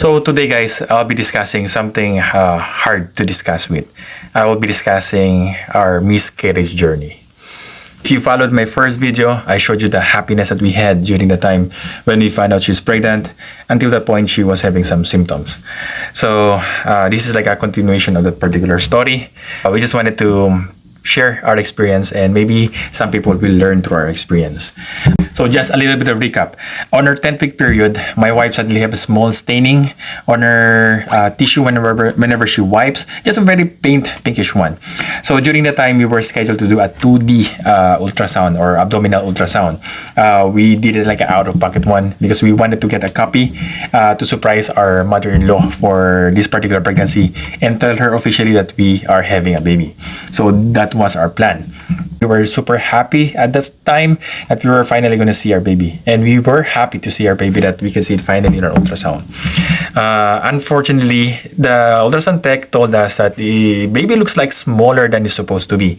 So today guys, I'll be discussing something hard to discuss with. I will be discussing our miscarriage journey. If you followed my first video, I showed you the happiness that we had during the time when we found out she's pregnant until the point she was having some symptoms. So this is like a continuation of that particular story. We just wanted to share our experience and maybe some people will learn through our experience. So just a little bit of recap. On her 10th week period, my wife suddenly have a small staining on her tissue whenever she wipes, just a very pinkish one. So during the time we were scheduled to do a 2D ultrasound or abdominal ultrasound. We did it like an out-of-pocket one because we wanted to get a copy to surprise our mother-in-law for this particular pregnancy and tell her officially that we are having a baby. So that was our plan. We were super happy at that time that we were finally going to see our baby. And we were happy to see our baby, that we could see it finally in our ultrasound. Unfortunately, the ultrasound tech told us that the baby looks like smaller than it's supposed to be.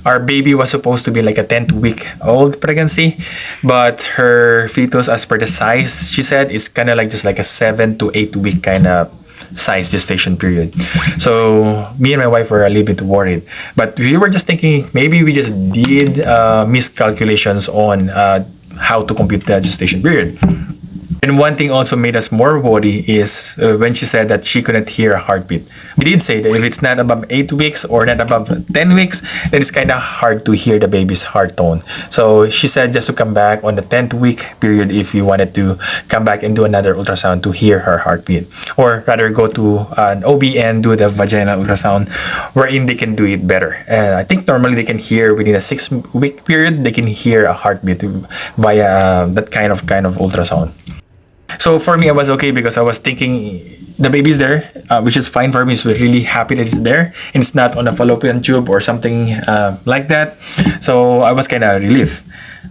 Our baby was supposed to be like a 10th week old pregnancy, but her fetus, as per the size, she said, is kind of like just like a 7 to 8 week kind of size gestation period. So me and my wife were a little bit worried, but we were just thinking maybe we just did miscalculations on how to compute the gestation period. And one thing also made us more worried is when she said that she couldn't hear a heartbeat. We did say that if it's not above 8 weeks or not above 10 weeks, then it's kind of hard to hear the baby's heart tone. So she said just to come back on the 10th week period if you wanted to come back and do another ultrasound to hear her heartbeat. Or rather go to an OB and do the vaginal ultrasound wherein they can do it better. I think normally they can hear within a 6-week period, they can hear a heartbeat via that kind of ultrasound. So for me, I was okay because I was thinking the baby's there, which is fine for me. So we're really happy that it's there and it's not on a fallopian tube or something like that. So I was kind of relieved.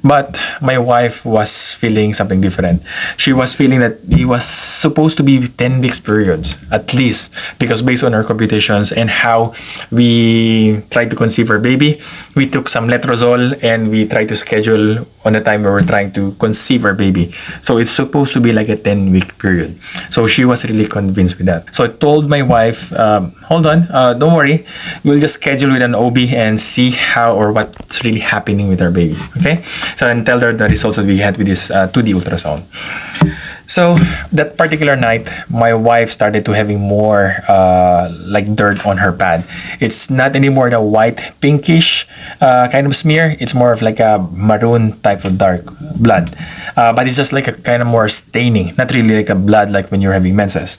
But my wife was feeling something different. She was feeling that it was supposed to be 10 weeks periods, at least, because based on our computations and how we tried to conceive our baby, we took some letrozole and we tried to schedule on the time we were trying to conceive our baby. So it's supposed to be like a 10-week period. So she was really convinced with that. So I told my wife, hold on, don't worry. We'll just schedule with an OB and see how or what's really happening with our baby. Okay? So and tell her the results that we had with this 2D ultrasound. So that particular night, my wife started to having more like dirt on her pad. It's not anymore the white pinkish kind of smear. It's more of like a maroon type of dark blood. But it's just like a kind of more staining, not really like a blood like when you're having menses.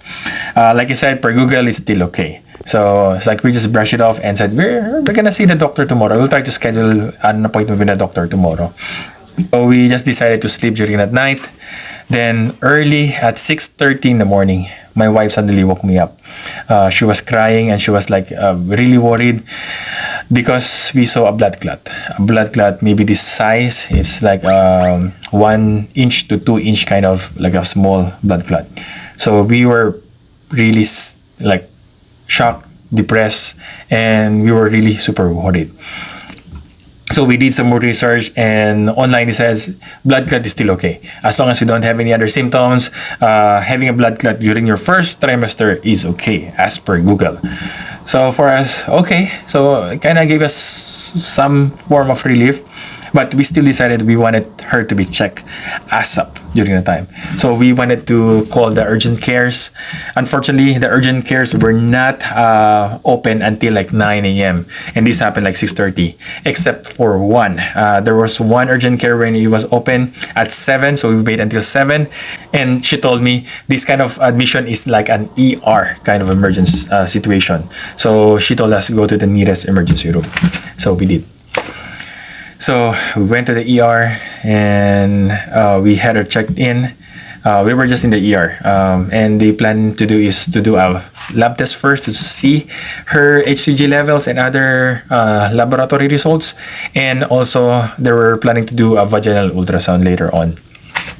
Like I said, per Google, it's still okay. So it's like we just brushed it off and said, we're gonna see the doctor tomorrow. We'll try to schedule an appointment with the doctor tomorrow. So we just decided to sleep during that night. Then early at 6:30 in the morning, my wife suddenly woke me up. She was crying and she was like really worried because we saw a blood clot. A blood clot, maybe this size, it's like 1 inch to 2 inch kind of like a small blood clot. So we were really like shocked, depressed, and we were really super worried. So we did some more research and online it says blood clot is still okay. As long as you don't have any other symptoms, having a blood clot during your first trimester is okay as per Google. So for us, okay. So it kind of gave us some form of relief. But we still decided we wanted her to be checked ASAP during the time. So we wanted to call the urgent cares. Unfortunately, the urgent cares were not open until like 9 a.m. And this happened like 6:30, except for one. There was one urgent care when it was open at 7. So we waited until 7. And she told me this kind of admission is like an ER kind of emergency situation. So she told us to go to the nearest emergency room. So we did. So we went to the ER and we had her checked in. We were just in the ER and the plan to do is to do a lab test first to see her HCG levels and other laboratory results. And also they were planning to do a vaginal ultrasound later on.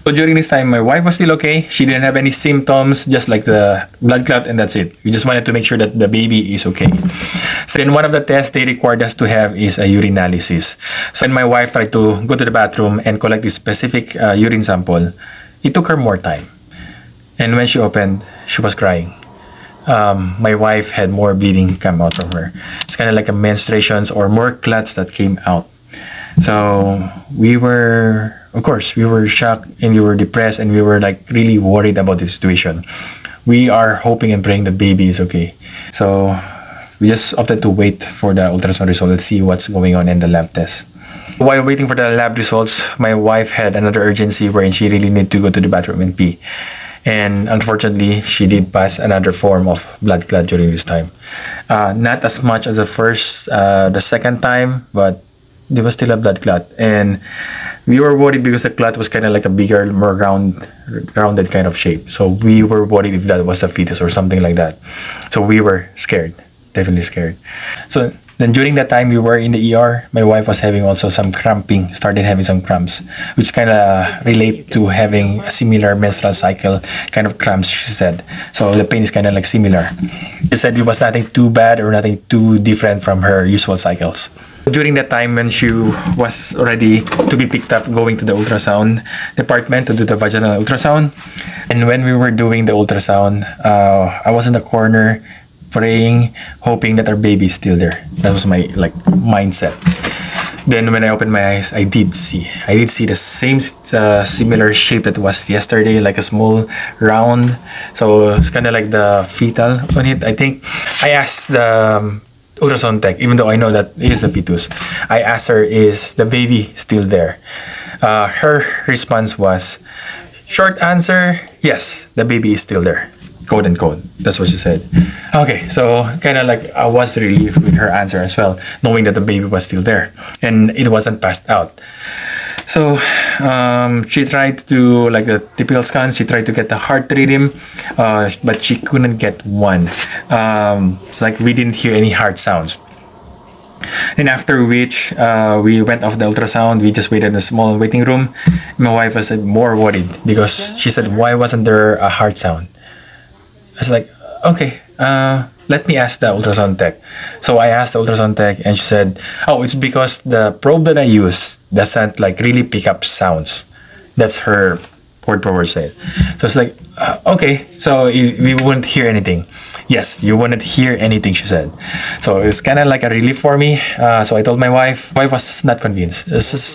So during this time, my wife was still okay. She didn't have any symptoms, just like the blood clot, and that's it. We just wanted to make sure that the baby is okay. So then one of the tests they required us to have is a urinalysis. So when my wife tried to go to the bathroom and collect this specific urine sample, it took her more time. And when she opened, she was crying. My wife had more bleeding come out from her. It's kind of like a menstruations or more clots that came out. So we were, of course, we were shocked and we were depressed and we were like really worried about the situation. We are hoping and praying that baby is okay. So we just opted to wait for the ultrasound result and see what's going on in the lab test. While waiting for the lab results, my wife had another urgency wherein she really needed to go to the bathroom and pee. And unfortunately, she did pass another form of blood clot during this time. Not as much as the second time, but there was still a blood clot. And we were worried because the clot was kind of like a bigger, more rounded kind of shape. So we were worried if that was a fetus or something like that. So we were scared, definitely scared. So then during that time we were in the ER, my wife was having also some cramping, started having some cramps, which kind of relate to having a similar menstrual cycle kind of cramps, she said. So the pain is kind of like similar. She said it was nothing too bad or nothing too different from her usual cycles. During that time when she was ready to be picked up going to the ultrasound department to do the vaginal ultrasound, and when we were doing the ultrasound, I was in the corner praying, hoping that our baby is still there. That was my like mindset. Then when I opened my eyes, I did see the same similar shape that was yesterday, like a small round. So it's kind of like the fetal on it. I think I asked the ultrasound tech, even though I know that it is a fetus, I asked her, is the baby still there? Her response was, short answer, yes, the baby is still there. Quote unquote. That's what she said. Okay, so kind of like I was relieved with her answer as well, knowing that the baby was still there and it wasn't passed out. So she tried to do like the typical scans. She tried to get the heart rhythm, but she couldn't get one. It's like we didn't hear any heart sounds. And after which, we went off the ultrasound. We just waited in a small waiting room. My wife was more worried because she said, why wasn't there a heart sound? I was like, okay, let me ask the ultrasound tech. So I asked the ultrasound tech and she said, oh, it's because the probe that I use doesn't like really pick up sounds. That's her word per word said. So it's like, okay, so we wouldn't hear anything. Yes, you wouldn't hear anything, she said. So it's kind of like a relief for me. So I told my wife. My wife was not convinced.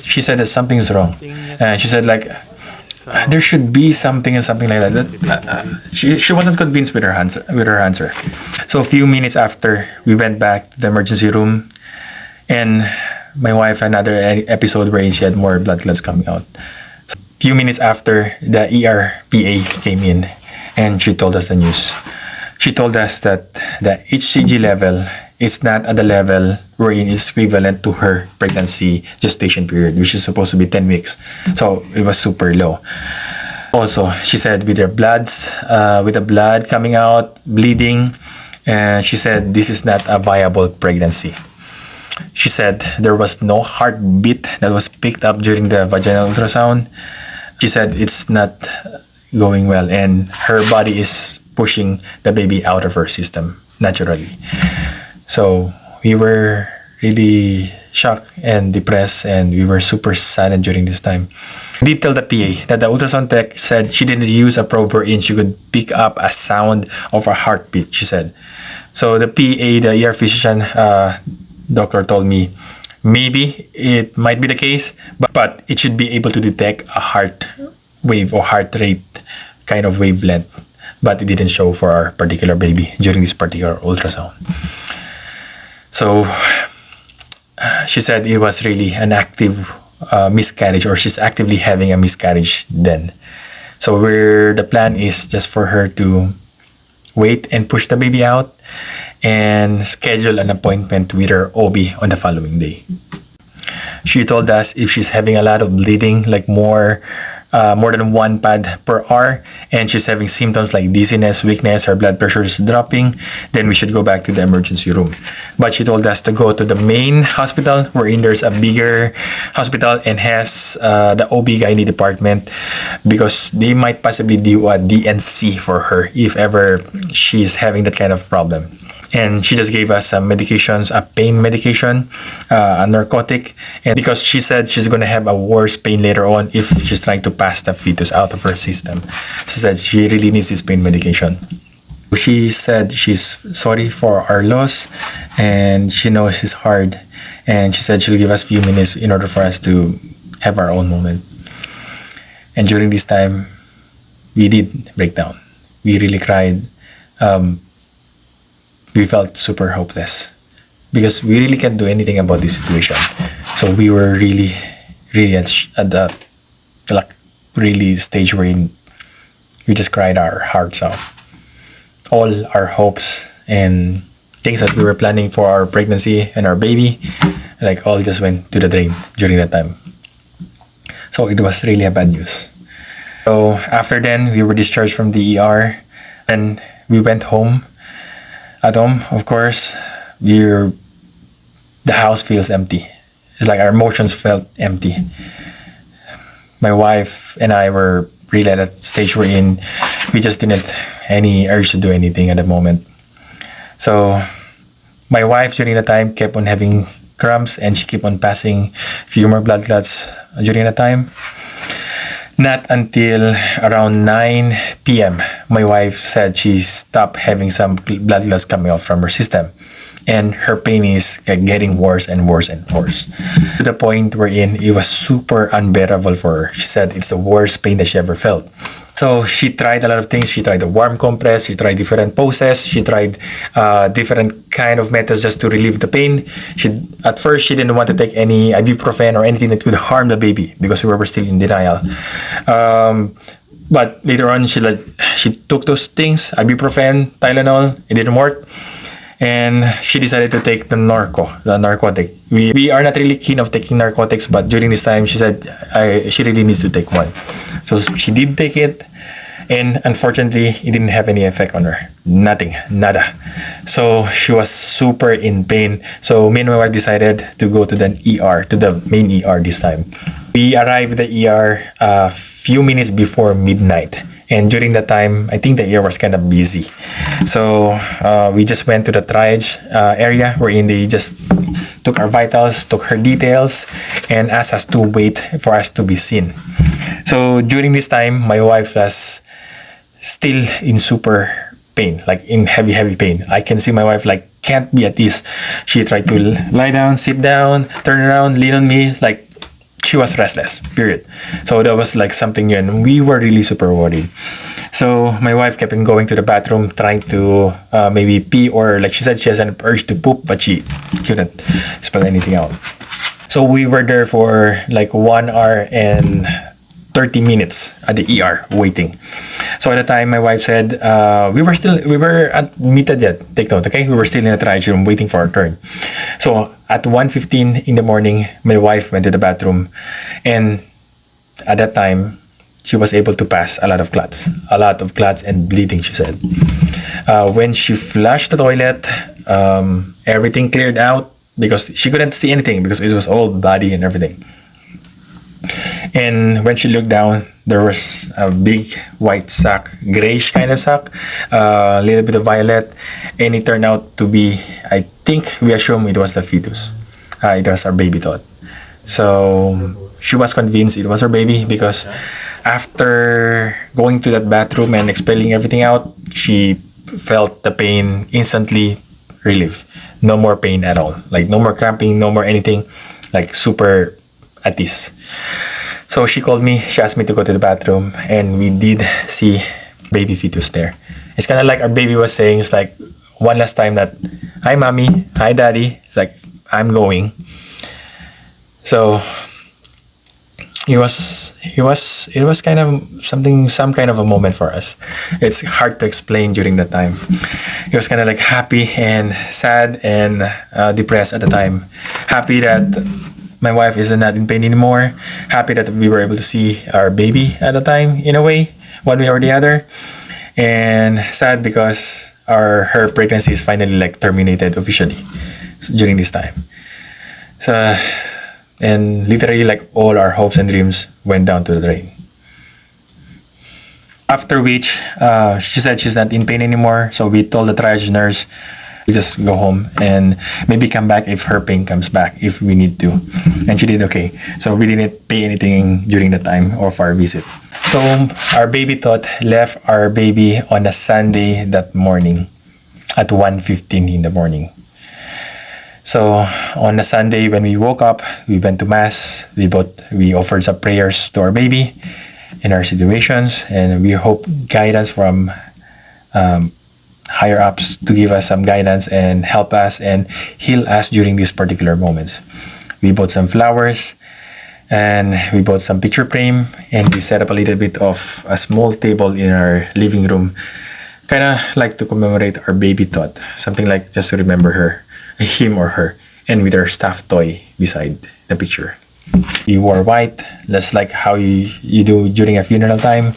She said that something's wrong. And she said like, there should be something and something like that. She wasn't convinced with her answer. So a few minutes after, we went back to the emergency room, and my wife had another episode where she had more blood clots coming out. So a few minutes after, the ER PA came in, and she told us the news. She told us that the HCG level is not at the level wherein it's equivalent to her pregnancy gestation period, which is supposed to be 10 weeks. So it was super low. Also, she said with the blood coming out, bleeding, she said this is not a viable pregnancy. She said there was no heartbeat that was picked up during the vaginal ultrasound. She said it's not going well and her body is pushing the baby out of her system naturally. So we were really shocked and depressed and we were super saddened during this time. We did tell the PA that the ultrasound tech said she didn't use a probe wherein she could pick up a sound of a heartbeat, she said. So the PA, the ER physician, doctor told me, maybe it might be the case, but it should be able to detect a heart wave or heart rate kind of wavelength. But it didn't show for our particular baby during this particular ultrasound. So she said it was really an active miscarriage, or she's actively having a miscarriage then. So the plan is just for her to wait and push the baby out and schedule an appointment with her OB on the following day. She told us if she's having a lot of bleeding, like more than one pad per hour, and she's having symptoms like dizziness, weakness, her blood pressure is dropping, then we should go back to the emergency room. But she told us to go to the main hospital, wherein there's a bigger hospital and has the OB-GYN department, because they might possibly do a DNC for her if ever she's having that kind of problem. And she just gave us some medications, a pain medication, a narcotic, and because she said she's going to have a worse pain later on if she's trying to pass the fetus out of her system. She said she really needs this pain medication. She said she's sorry for our loss and she knows it's hard, and she said she'll give us a few minutes in order for us to have our own moment. And during this time, we did break down. We really cried. We felt super hopeless because we really can't do anything about this situation. So we were really at the like really stage where we just cried our hearts out. All our hopes and things that we were planning for our pregnancy and our baby, like all just went to the drain during that time. So it was really a bad news. So after then, we were discharged from the ER and we went home. At home, of course, the house feels empty. It's like our emotions felt empty. My wife and I were really at that stage we're in. We just didn't any urge to do anything at the moment. So my wife during the time kept on having cramps and she kept on passing a few more blood clots during the time. Not until around 9 p.m. my wife said she stopped having some blood clots coming out from her system. And her pain is getting worse and worse and worse. To the point wherein it was super unbearable for her. She said it's the worst pain that she ever felt. So she tried a lot of things. She tried the warm compress. She tried different poses. She tried different kind of methods just to relieve the pain. At first, she didn't want to take any ibuprofen or anything that could harm the baby because we were still in denial. But later on, she took those things, ibuprofen, Tylenol. It didn't work. And she decided to take the narcotic. We are not really keen of taking narcotics, but during this time, she said she really needs to take one. So she did take it, and unfortunately, it didn't have any effect on her. Nothing, nada. So she was super in pain. So me and my wife decided to go to the ER, to the main ER this time. We arrived at the ER a few minutes before midnight. And during that time, I think the ER was kind of busy. So we just went to the triage area wherein they just took our vitals, took her details, and asked us to wait for us to be seen. So during this time, my wife was still in super pain, like in heavy pain. I can see my wife like can't be at ease. She tried to lie down, sit down, turn around, lean on me, like she was restless, period. So that was like something new, and we were really super worried. So my wife kept on going to the bathroom, trying to maybe pee, or like she said, she has an urge to poop, but she couldn't spell anything out. So we were there for like 1 hour and 30 minutes at the ER waiting. So at the time, my wife said, we were admitted yet, take note, okay? We were still in the triage room waiting for our turn. So at 1:15 in the morning, my wife went to the bathroom, and at that time, she was able to pass a lot of clots and bleeding, she said. When she flushed the toilet, everything cleared out because she couldn't see anything because it was all bloody and everything. And when she looked down, there was a big white sack, grayish kind of sack, a little bit of violet, and it turned out to be, I think we assume it was the fetus. It was our baby thought. So she was convinced it was her baby because after going to that bathroom and expelling everything out, she felt the pain instantly relief. No more pain at all. Like no more cramping, no more anything. Like super at ease. So she called me, she asked me to go to the bathroom, and we did see baby fetus there. It's kind of like our baby was saying, it's like one last time that, hi mommy, hi daddy. It's like, I'm going. So it was kind of some kind of a moment for us. It's hard to explain during that time. It was kind of like happy and sad and depressed at the time. Happy that my wife is not in pain anymore. Happy that we were able to see our baby at the time, in a way, one way or the other. And sad because her pregnancy is finally like terminated officially during this time. So, and literally like all our hopes and dreams went down to the drain. After which, she said she's not in pain anymore. So we told the triage nurse, We just go home and maybe come back if her pain comes back, if we need to. And she did okay. So we didn't pay anything during the time of our visit. So our baby thought left our baby on a Sunday that morning at 1:15 in the morning. So on a Sunday when we woke up, we went to mass. We offered some prayers to our baby in our situations, and we hope guidance from higher ups to give us some guidance and help us and heal us during these particular moments. We bought some flowers and we bought some picture frame, and we set up a little bit of a small table in our living room, kind of like to commemorate our baby thought, something like just to remember him or her, and with our stuffed toy beside the picture. We wore white, just like how you do during a funeral time.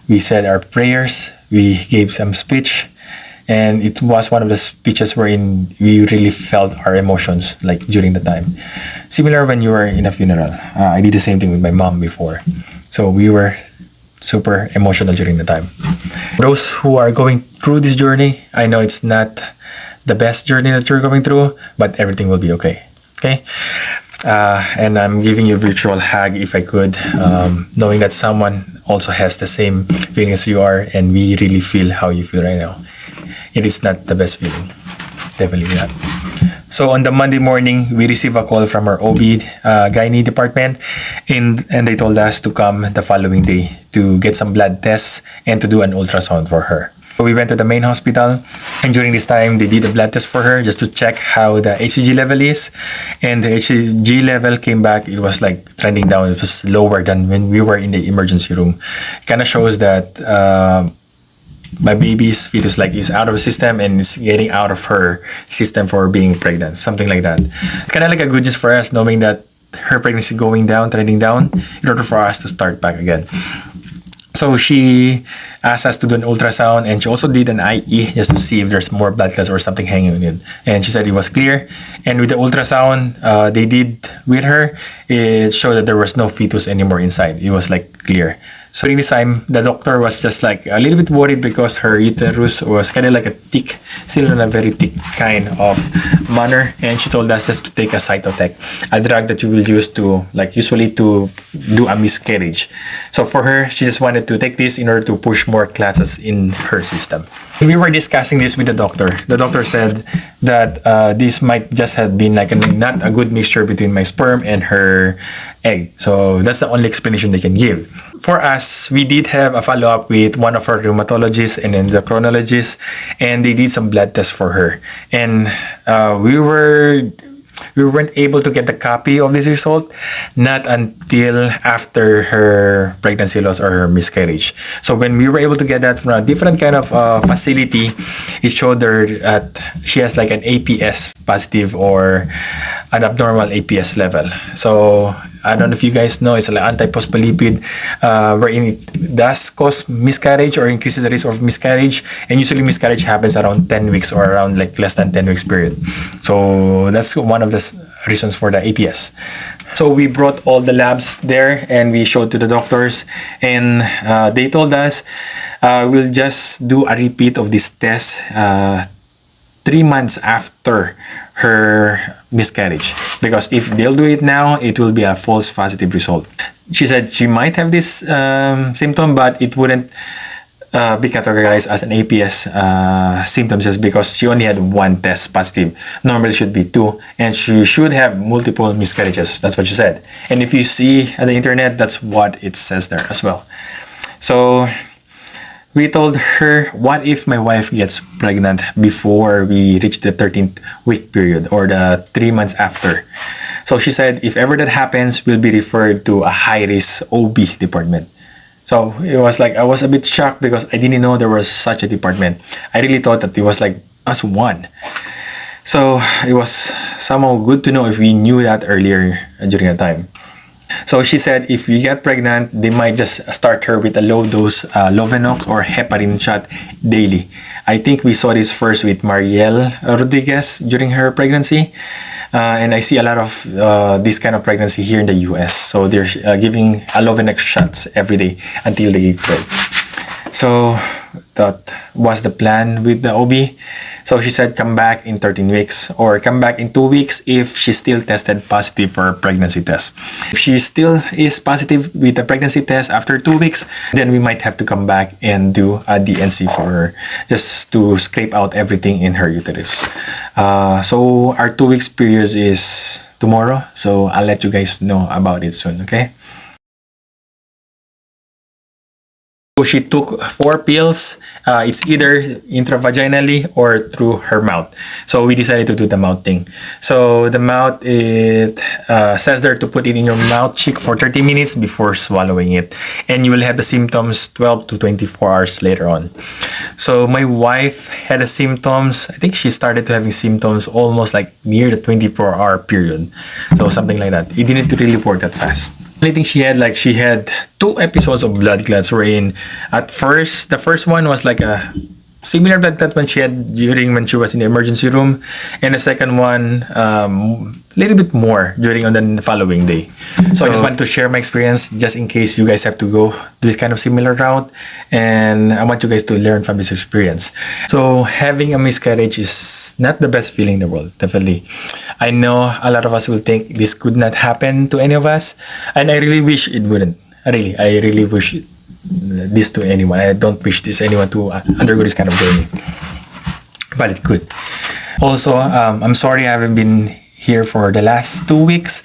We said our prayers, we gave some speech, and it was one of the speeches wherein we really felt our emotions like during the time. Similar when you were in a funeral. I did the same thing with my mom before. So we were super emotional during the time. Those who are going through this journey, I know it's not the best journey that you're going through, but everything will be okay. Okay? And I'm giving you a virtual hug if I could, knowing that someone also has the same feelings you are, and we really feel how you feel right now. It is not the best feeling. Definitely not. So on the Monday morning, we received a call from our OB gynae department, and they told us to come the following day to get some blood tests and to do an ultrasound for her. So we went to the main hospital, and during this time, they did a blood test for her just to check how the HCG level is. And the HCG level came back, it was like trending down. It was lower than when we were in the emergency room. Kind of shows that my baby's fetus is out of the system and it's getting out of her system for being pregnant, something like that. It's kind of like a good news for us, knowing that her pregnancy is going down, trending down, in order for us to start back again. So she asked us to do an ultrasound, and she also did an IE just to see if there's more blood clots or something hanging on it. And she said it was clear. And with the ultrasound they did with her, it showed that there was no fetus anymore inside. It was clear. So during this time, the doctor was just a little bit worried because her uterus was kind of like a thick, still in a very thick kind of manner. And she told us just to take a cytotec, a drug that you will use to, usually to do a miscarriage. So for her, she just wanted to take this in order to push more clots in her system. We were discussing this with the doctor. The doctor said that this might just have been not a good mixture between my sperm and her egg. So that's the only explanation they can give. For us, we did have a follow-up with one of our rheumatologists and endocrinologists, and they did some blood tests for her. And we weren't able to get the copy of this result not until after her pregnancy loss or her miscarriage. So when we were able to get that from a different kind of facility, it showed her that she has an APS positive or an abnormal APS level. So I don't know if you guys know, it's an antiphospholipid wherein it does cause miscarriage or increases the risk of miscarriage. And usually miscarriage happens around 10 weeks or around less than 10 weeks period. So that's one of the reasons for the APS. So we brought all the labs there and we showed to the doctors, and they told us we'll just do a repeat of this test 3 months after her miscarriage, because if they'll do it now, it will be a false positive result. She said she might have this symptom, but it wouldn't be categorized as an APS symptoms just because she only had one test positive. Normally should be 2, and she should have multiple miscarriages. That's what she said. And if you see on the internet, that's what it says there as well. So we told her, what if my wife gets pregnant before we reach the 13th week period or the 3 months after? So she said, if ever that happens, we'll be referred to a high-risk OB department. So it was I was a bit shocked because I didn't know there was such a department. I really thought that it was us one. So it was somehow good to know if we knew that earlier during the time. So she said if we get pregnant, they might just start her with a low dose Lovenox or heparin shot daily. I think we saw this first with Marielle Rodriguez during her pregnancy. And I see a lot of this kind of pregnancy here in the US. So they're giving a Lovenox shots every day until they give birth. So that was the plan with the OB. So she said come back in 13 weeks or come back in 2 weeks if she still tested positive for a pregnancy test. If she still is positive with the pregnancy test after 2 weeks, then we might have to come back and do a DNC for her just to scrape out everything in her uterus. So our 2 weeks period is tomorrow. So I'll let you guys know about it soon, okay? So she took 4 pills. It's either intravaginally or through her mouth. So we decided to do the mouth thing. So the mouth, it says there to put it in your mouth cheek for 30 minutes before swallowing it. And you will have the symptoms 12 to 24 hours later on. So my wife had the symptoms. I think she started to having symptoms almost like near the 24-hour period. So something like that. It didn't really work that fast. I think she had 2 episodes of blood clots wherein at first, the first one was like a similar blood clot when she was in the emergency room, and the second one little bit more during on the following day. So I just wanted to share my experience just in case you guys have to go this kind of similar route, and I want you guys to learn from this experience. So having a miscarriage is not the best feeling in the world, definitely. I know a lot of us will think this could not happen to any of us, and I really wish it wouldn't. I really wish this to anyone. I don't wish this anyone to undergo this kind of journey, but it could. Also, I'm sorry I haven't been here for the last 2 weeks.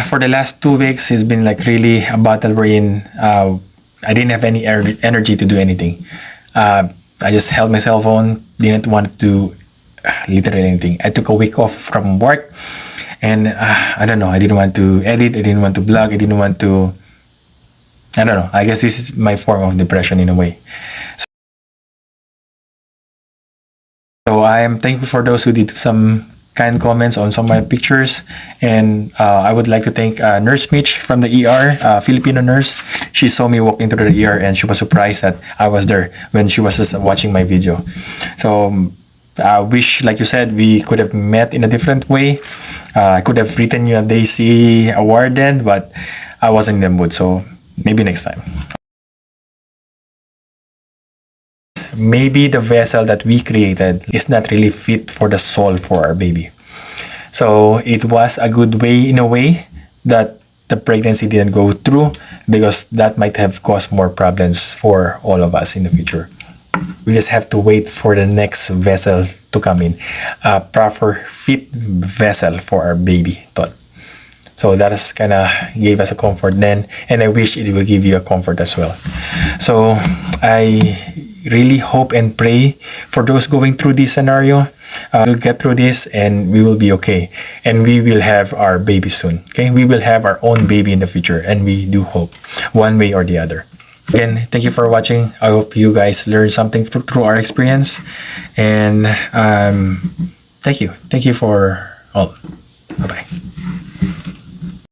For the last 2 weeks, it's been like really a battle wherein I didn't have any energy to do anything. I just held my cell phone, didn't want to do literally anything. I took a week off from work, and I don't know, I didn't want to edit, I didn't want to blog, I didn't want to, I don't know, I guess this is my form of depression in a way. So I am thankful for those who did some kind comments on some of my pictures, and I would like to thank Nurse Mitch from the ER, Filipino nurse. She saw me walk into the ER and she was surprised that I was there when she was just watching my video. So I wish, like you said, we could have met in a different way. I could have written you a Daisy award then, but I wasn't in the mood, so maybe next time. Maybe the vessel that we created is not really fit for the soul for our baby. So it was a good way, in a way, that the pregnancy didn't go through, because that might have caused more problems for all of us in the future. We just have to wait for the next vessel to come in, a proper fit vessel for our baby thought. So that is kind of gave us a comfort then, and I wish it will give you a comfort as well. So I really hope and pray for those going through this scenario. We'll get through this and we will be okay, and we will have our baby soon. Okay, we will have our own baby in the future, and we do hope one way or the other. Again, thank you for watching. I hope you guys learned something through our experience, and thank you for all.